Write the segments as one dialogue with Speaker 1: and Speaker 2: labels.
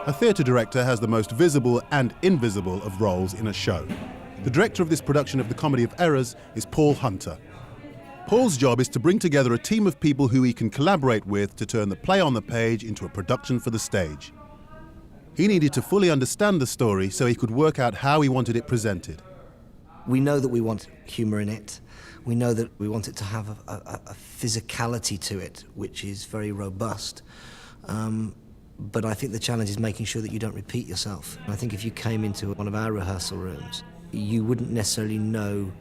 Speaker 1: A theatre director has the most visible and invisible of roles in a show. The director of this production of The Comedy of Errors is Paul Hunter. Paul's job is to bring together a team of people who he can collaborate with to turn the play on the page into a production for the stage. He needed to fully understand the story so he could work out how he wanted it presented.
Speaker 2: We know that we want humour in it. We know that we want it to have a physicality to it, which is very robust. But I think the challenge is making sure that you don't repeat yourself. I think if you came into one of our rehearsal rooms, you wouldn't necessarily know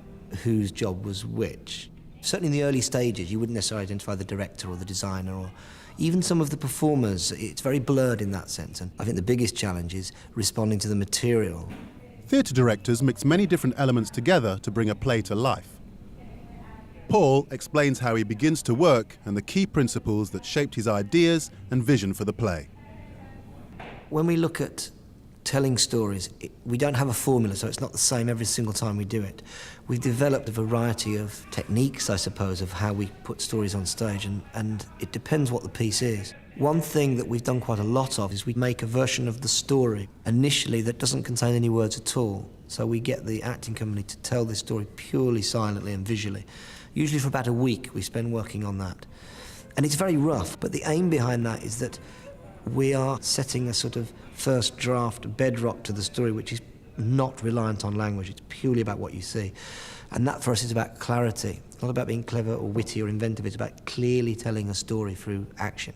Speaker 2: whose job was which. Certainly in the early stages, you wouldn't necessarily identify the director or the designer or even some of the performers. It's very blurred in that sense. And I think the biggest challenge is responding to the material.
Speaker 1: Theatre directors mix many different elements together to bring a play to life. Paul explains how he begins to work and the key principles that shaped his ideas and vision for the play.
Speaker 2: When we look at telling stories, we don't have a formula, so it's not the same every single time we do it. We've developed a variety of techniques, I suppose, of how we put stories on stage, and it depends what the piece is. One thing that we've done quite a lot of is we make a version of the story initially that doesn't contain any words at all. So we get the acting company to tell this story purely silently and visually. Usually for about a week we spend working on that. And it's very rough, but the aim behind that is that we are setting a sort of first draft bedrock to the story, which is not reliant on language. It's purely about what you see. And that for us is about clarity. It's not about being clever or witty or inventive. It's about clearly telling a story through action.